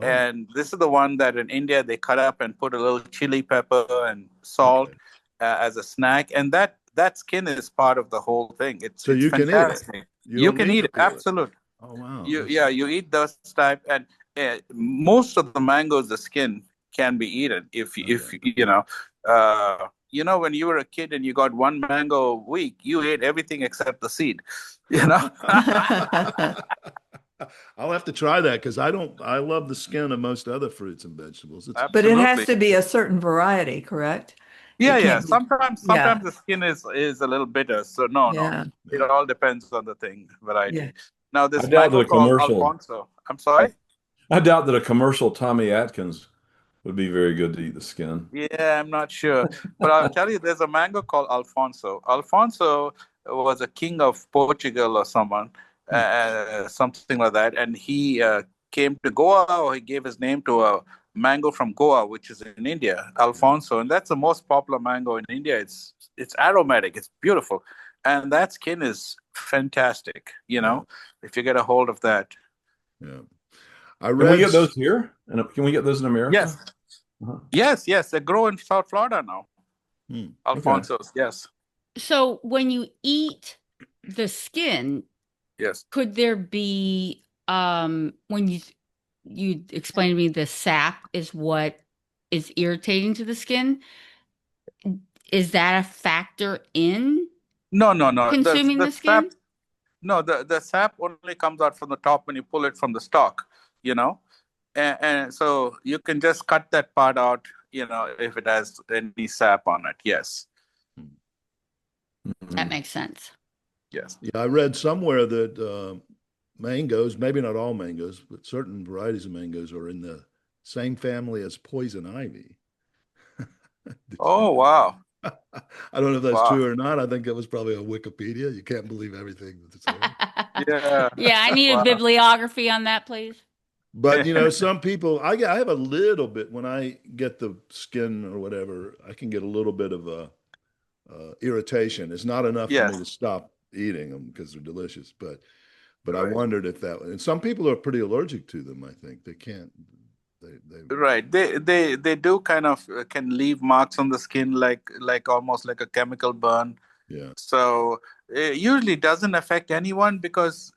B: Oh. And this is the one that in India they cut up and put a little chili pepper and salt as a snack. And that skin is part of the whole thing.
A: So you
B: fantastic.
A: Can eat it.
B: You can eat it, absolutely.
A: Oh wow!
B: You eat those type, and most of the mangoes, the skin can be eaten. If when you were a kid and you got one mango a week, you ate everything except the seed.
A: I'll have to try that, because I love the skin of most other fruits and vegetables.
E: But it has to be a certain variety, correct?
B: Yeah. Sometimes the skin is a little bitter. So no. It all depends on the variety. Yeah. Now this mango called Alfonso. I'm sorry?
C: I doubt that a commercial Tommy Atkins would be very good to eat the skin.
B: Yeah, I'm not sure. But I'll tell you, there's a mango called Alfonso. Alfonso was a king of Portugal or someone, something like that. And he came to Goa, or he gave his name to a mango from Goa, which is in India, Alfonso, and that's the most popular mango in India. It's aromatic, it's beautiful, and that skin is fantastic. If you get a hold of that.
A: Yeah,
C: Can we get those here? And can we get those in America?
B: Yes. Yes. They grow in South Florida now. Alfonsos, yes.
D: So when you eat the skin,
B: Yes.
D: could there be when you explained to me the sap is what is irritating to the skin? Is that a factor in
B: No.
D: consuming
B: The
D: the skin?
B: sap. No, the sap only comes out from the top when you pull it from the stalk. You know, and so you can just cut that part out. You know, if it has any sap on it. Yes.
D: That makes sense.
B: Yes.
A: Yeah, I read somewhere that mangoes, maybe not all mangoes, but certain varieties of mangoes are in the same family as poison ivy.
B: Oh wow.
A: I don't know if that's
B: Wow.
A: true or not. I think that was probably on Wikipedia. You can't believe everything that's there.
B: Yeah.
D: Yeah, I need a
B: Wow.
D: bibliography on that, please.
A: But you know, some people, I have a little bit when I get the skin or whatever, I can get a little bit of a irritation. It's not enough for me to
B: Yes.
A: stop eating them because they're delicious. But I
B: Right.
A: wondered if that, and some people are pretty allergic to them. I think they can't. They
B: Right. They do kind of can leave marks on the skin like almost like a chemical burn.
A: yeah,
B: So it usually doesn't affect anyone because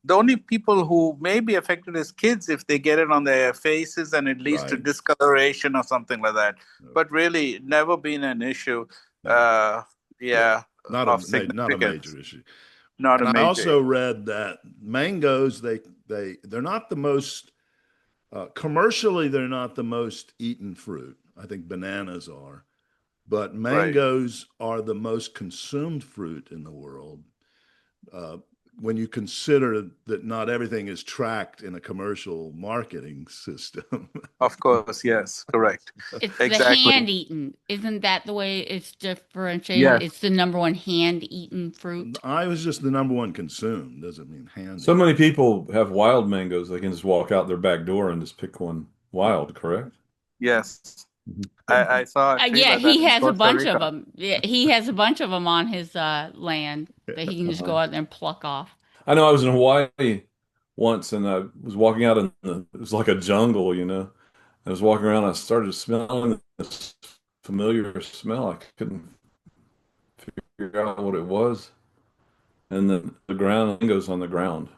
B: the only people who may be affected is kids if they get it on their faces and it leads to
A: right.
B: discoloration or something like that.
A: No,
B: But really, never been an issue.
A: no,
B: Uh,
A: good.
B: yeah, of
A: Not a
B: significance.
A: major issue.
B: Not a
A: And I
B: major.
A: also read that mangoes, they're not the most commercially, they're not the most eaten fruit. I think bananas are, but
B: Right.
A: mangoes are the most consumed fruit in the world. Uh, when you consider that not everything is tracked in a commercial marketing system.
B: Of course. Yes. Correct.
D: It's the
B: Exactly.
D: hand eaten. Isn't that the way it's differentiated?
B: Yes.
D: It's the number one hand eaten fruit.
A: I was just the number one consumed, doesn't mean
C: So
A: handy.
C: many people have wild mangoes. They can just walk out their back door and just pick one wild, correct?
B: Yes.
C: Mhm.
B: I saw a tree
D: Yeah,
B: like that
D: he
B: in
D: has a
B: Costa
D: bunch of
B: Rica.
D: them. Yeah, he has a bunch of them on his land that he can just
C: Uh-huh.
D: go out there and pluck off.
C: I know I was in Hawaii once and I was walking out in it was like a jungle, you know. I was walking around, I started smelling this familiar smell. I couldn't figure out what it was. And then the ground goes on the ground.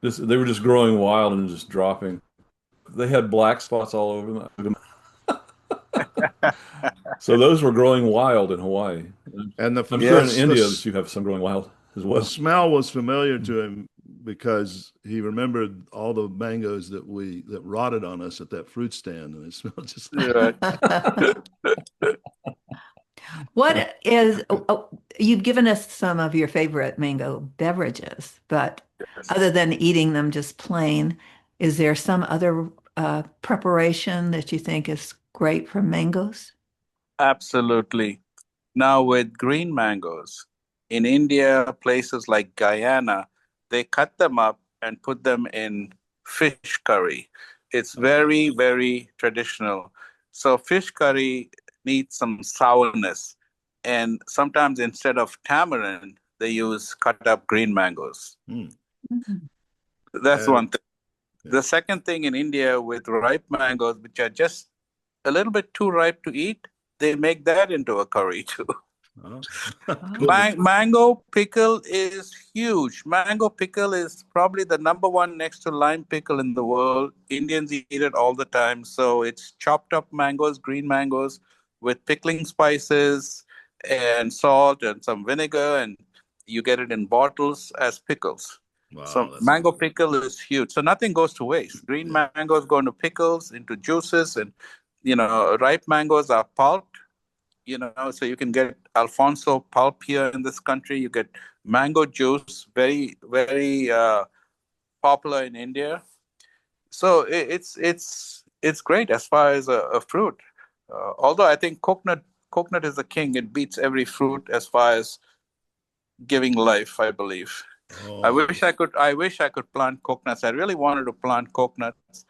C: They were just growing wild and just dropping. They had black spots all over them. So those were growing wild in Hawaii.
A: And
C: I'm sure in
B: Yes.
C: India that you have some growing wild as
A: the
C: well.
A: smell was familiar to him because he remembered all the mangoes that rotted on us at that fruit stand, and it smelled just like.
B: Right.
E: What is, you've given us some of your favorite mango beverages, but
B: Yes.
E: other than eating them just plain, is there some other preparation that you think is great from mangoes?
B: Absolutely. Now, with green mangoes, in India, places like Guyana, they cut them up and put them in fish curry. It's very, very traditional. So, fish curry needs some sourness. And sometimes instead of tamarind, they use cut up green mangoes.
A: Hmm.
E: Mhm.
B: That's
A: And
B: one thing.
A: yeah.
B: The second thing in India with ripe mangoes, which are just a little bit too ripe to eat, they make that into a curry too.
A: Oh.
E: Oh.
A: Cool.
B: Mango pickle is huge. Mango pickle is probably the number one next to lime pickle in the world. Indians eat it all the time. So it's chopped up mangoes, green mangoes, with pickling spices and salt and some vinegar, and you get it in bottles as pickles.
A: Wow,
B: So
A: that sounds
B: mango
A: good.
B: pickle is huge. So nothing goes to waste. Green
A: Yeah.
B: mangoes go into pickles, into juices, and ripe mangoes are pulped, so you can get Alfonso pulp here in this country. You get mango juice, very, very popular in India. So it's great as far as a fruit. Although I think coconut is the king. It beats every fruit as far as giving life, I believe. I
A: Oh,
B: wish I could. I wish I could plant coconuts. I really wanted to plant coconuts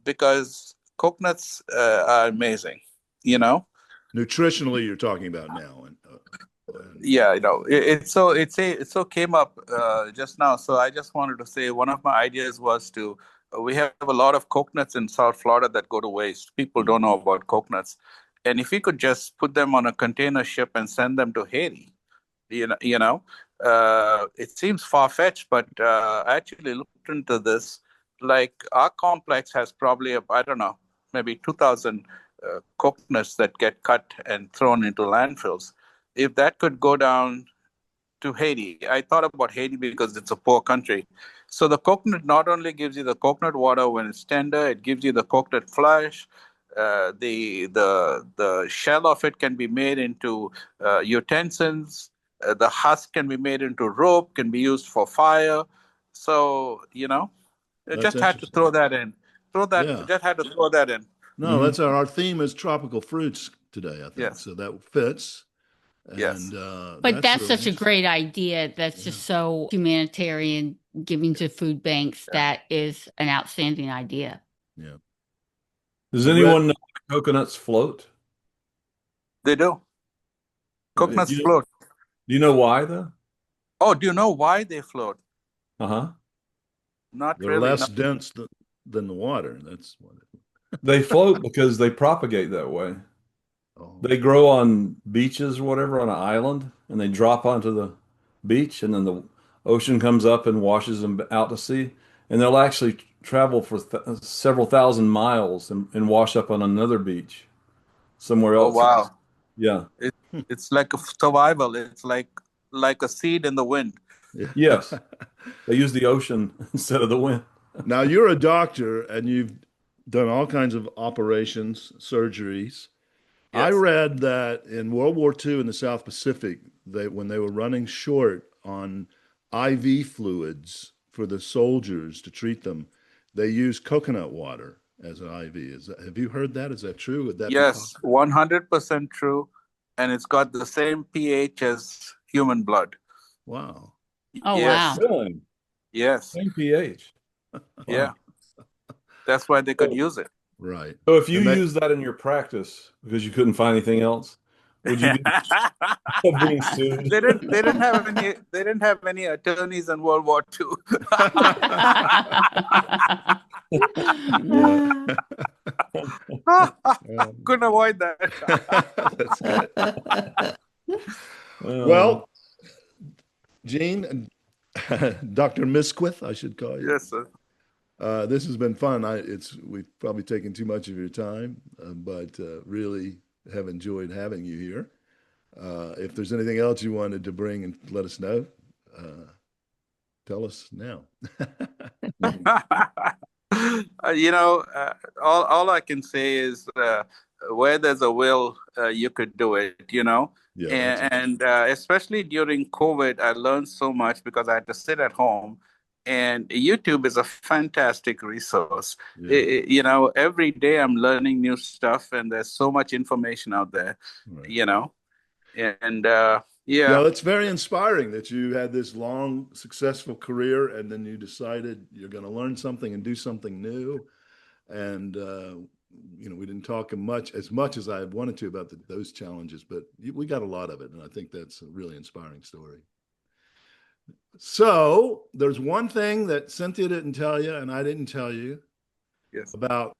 B: because coconuts are amazing. You
A: yeah.
B: know.
A: Nutritionally, you're talking about now, and
B: Yeah, it so came up just now. So I just wanted to say one of my ideas was to we have a lot of coconuts in South Florida that go to waste. People
A: mm,
B: don't know about coconuts, and if we could just put them on a container ship and send them to Haiti, It seems far-fetched, but I actually looked into this. Like our complex has probably, I don't know, maybe 2,000 coconuts that get cut and thrown into landfills. If that could go down to Haiti, I thought about Haiti because it's a poor country. So the coconut not only gives you the coconut water when it's tender, it gives you the coconut flesh. The shell of it can be made into utensils. The husk can be made into rope, can be used for fire. So, I
A: That's
B: just had to
A: interesting.
B: throw that in.
A: Yeah.
B: Just had to throw that in.
A: No, that's our theme is tropical fruits today, I think.
B: Yes,
A: So that fits.
B: yes.
A: And
D: But
A: that's
D: that's
A: really
D: such a
A: interesting.
D: great idea. That's just so humanitarian, giving to food banks.
B: Yeah.
D: That is an outstanding idea.
A: Yeah.
C: Does
A: I read,
C: anyone know why coconuts float?
B: They do.
A: right.
B: Coconuts float.
C: Do you know why though?
B: Oh, do you know why they float?
C: Uh-huh.
B: Not
A: They're
B: really. No.
A: less dense than the water. That's what
C: They float because they propagate that way.
A: oh,
C: They grow on beaches or whatever on an island, and they drop onto the beach, and then the ocean comes up and washes them out to sea. And they'll actually travel for several thousand miles and wash up on another beach somewhere
B: Oh,
C: else.
B: wow.
C: Yeah.
B: It, it's like a survival. It's like a seed in the wind.
A: yeah.
C: Yes. They use the ocean instead of the wind.
A: Now you're a doctor and you've done all kinds of operations, surgeries. I
B: Yes.
A: read that in World War II in the South Pacific, when they were running short on IV fluids for the soldiers to treat them, they used coconut water as an IV. Have you heard that? Is that true? Would that be
B: Yes,
A: possible?
B: 100% true. And it's got the same pH as human blood.
A: Wow.
D: Oh,
B: Yes.
D: wow.
C: Really?
B: Yes.
C: Same pH.
B: Yeah.
C: Wow.
B: That's why they could
C: So,
B: use it.
A: Right.
C: so if you
A: And they
C: use that in your practice because you couldn't find anything else, would you
B: they
C: be being sued?
B: didn't have any attorneys in World War II.
A: yeah.
B: Couldn't avoid that.
A: That's good.
C: Oh,
A: Well, Gene, Dr. Misquith, I should call you.
B: Yes, sir.
A: This has been fun. We've probably taken too much of your time, but really have enjoyed having you here. If there's anything else you wanted to bring and let us know, uh, tell us now.
B: All I can say is where there's a will, you could do it.
A: Yeah, that's
B: And especially during COVID, I learned so much because I had to sit at home. And YouTube is a fantastic resource.
A: yeah,
B: Every day I'm learning new stuff, and there's so much information out there,
A: right.
B: you know. And
A: Yeah,
B: yeah.
A: it's very inspiring that you had this long, successful career, and then you decided you're going to learn something and do something new. And we didn't talk as much as I wanted to about those challenges, but we got a lot of it, and I think that's a really inspiring story. So there's one thing that Cynthia didn't tell you, and I didn't tell you
B: Yes.
A: about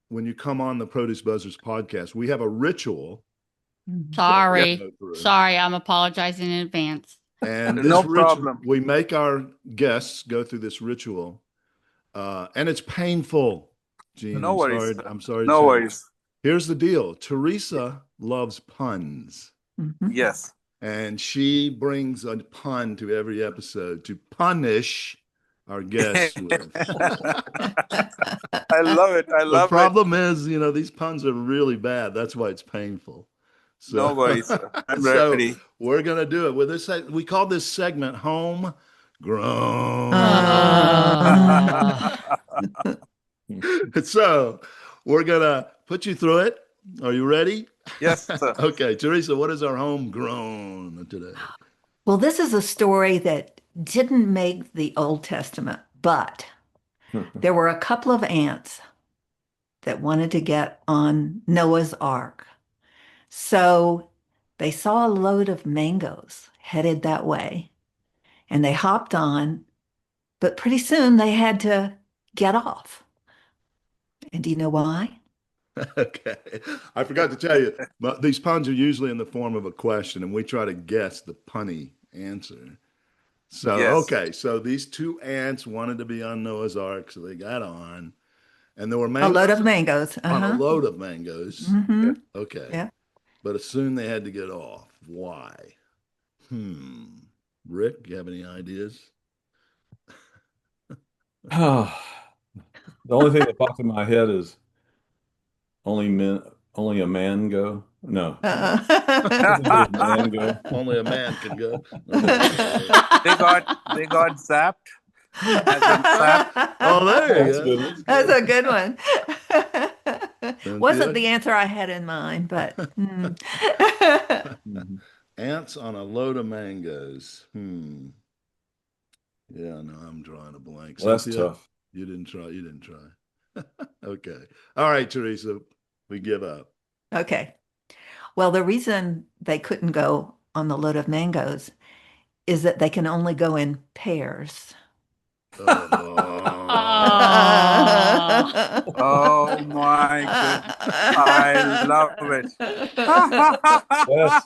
A: when you come on the Produce Buzzers podcast. We have a ritual that we
B: Yes.
D: Sorry.
A: go through.
D: Sorry. I'm apologizing in advance.
A: And
B: No
A: this ritual,
B: problem.
A: we make our guests go through this ritual, and it's painful, Gene.
B: No
A: I'm
B: worries,
A: sorry.
B: sir.
A: I'm sorry to
B: No
A: tell you.
B: worries.
A: Here's the deal. Teresa loves puns,
E: Mhm.
B: Yes.
A: and she brings a pun to every episode to punish our guests with.
B: I love it. I
A: The
B: love it.
A: problem is, these puns are really bad. That's why it's painful. So,
B: No worries, sir. I'm
A: so
B: ready.
A: we're gonna do it with this. We call this segment "Home Grown."
D: Uh,
A: So we're gonna put you through it. Are you ready?
B: Yes, sir.
A: Okay, Teresa, what is our homegrown today?
E: Well, this is a story that didn't make the Old Testament, but there were a couple of ants that wanted to get on Noah's Ark. So they saw a load of mangoes headed that way, and they hopped on, but pretty soon they had to get off. And do you know why?
A: Okay, I forgot to tell you, but these puns are usually in the form of a question, and we try to guess the punny answer. So,
B: Yes.
A: okay. So these two ants wanted to be on Noah's Ark, so they got on. And there were
E: A
A: mangoes.
E: load of mangoes.
A: On a load of mangoes.
E: Mm-hmm.
A: Okay.
E: Yeah.
A: But soon they had to get off. Why? Rick, you have any ideas?
C: The only thing that pops in my head is only a man go. No, does man go?
A: Only a man can go.
B: They got zapped. As in zapped.
A: Oh, there you
C: That's
A: go.
C: good.
E: That's a good one. Wasn't
A: Cynthia?
E: the answer I had in mind, but
A: Ants on a load of mangoes. Yeah, no, I'm drawing a blank.
C: Well, that's
A: Cynthia,
C: tough.
A: You didn't try. Okay. All right, Teresa, we give up.
E: okay. Well, the reason they couldn't go on the load of mangoes is that they can only go in pairs.
B: Oh my goodness. I love it.
C: That's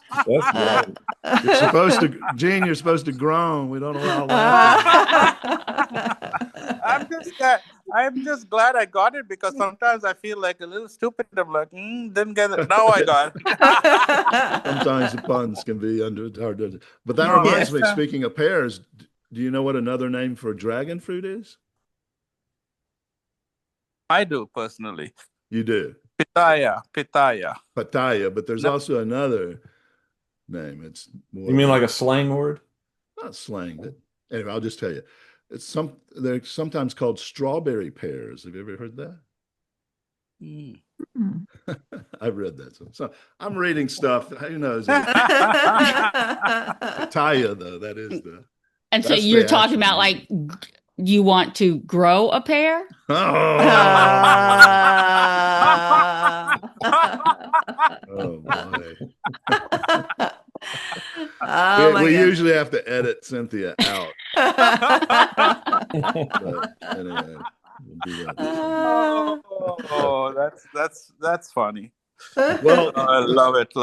C: right.
A: You're supposed to, Gene, you're supposed to groan. We don't allow laughter.
B: I'm just glad I got it, because sometimes I feel like a little stupid. I'm like, didn't get it. Now I got it.
A: Sometimes the puns can be hard to. But that
B: No,
A: reminds
B: yes.
A: me, speaking of pears, do you know what another name for dragon fruit is?
B: I do personally.
A: You do.
B: Pitaya.
A: Pattaya, but there's
B: No.
A: also another name. It's more
C: You mean like a slang word?
A: not slang, but anyway, I'll just tell you. They're sometimes called strawberry pears. Have you ever heard that? I've read that. So I'm reading stuff. Who knows? Pattaya, though, that is the.
D: And so
A: That's
D: you're
A: the
D: talking
A: actual
D: about like you want to grow a pear?
A: Oh boy.
E: Oh, my
A: we
E: goodness.
A: usually have to edit Cynthia out. But anyway, we'll do that.
B: Oh, that's funny.
A: Well,
B: I love it.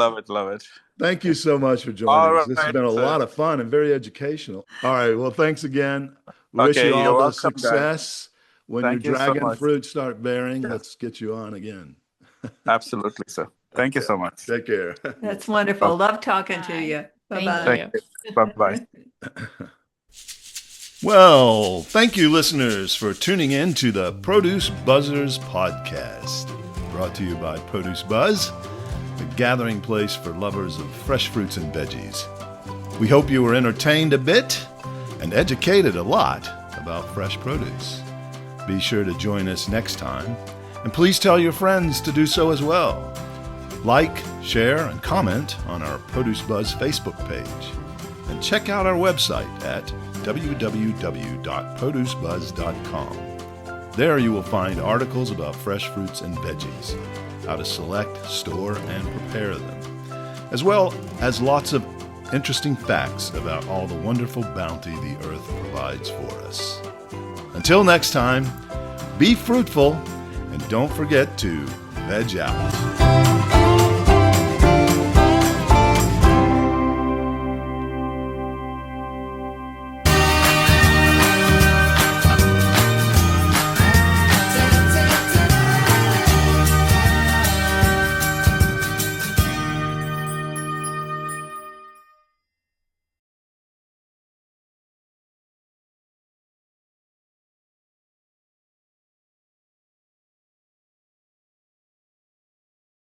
A: thank you so much for joining
B: All
A: us. This has
B: right,
A: been a
B: sir.
A: lot of fun and very educational. All right. Well, thanks again. We wish
B: Okay,
A: you
B: you're
A: all the
B: welcome, guys.
A: success. When
B: Thank
A: your
B: you so
A: dragon
B: much.
A: fruits start bearing, let's get you on again.
B: Absolutely, sir. Thank you so much.
A: Take care.
E: That's wonderful. Love talking to
D: Bye.
E: you.
D: Thank
E: Bye-bye.
D: you.
B: Bye-bye.
A: Well, thank you, listeners, for tuning in to the Produce Buzzers podcast, brought to you by Produce Buzz, the gathering place for lovers of fresh fruits and veggies. We hope you were entertained a bit and educated a lot about fresh produce. Be sure to join us next time, and please tell your friends to do so as well. Like, share, and comment on our Produce Buzz Facebook page, and check out our website at www.producebuzz.com. There you will find articles about fresh fruits and veggies, how to select, store, and prepare them, as well as lots of interesting facts about all the wonderful bounty the earth provides for us. Until next time, be fruitful and don't forget to veg out.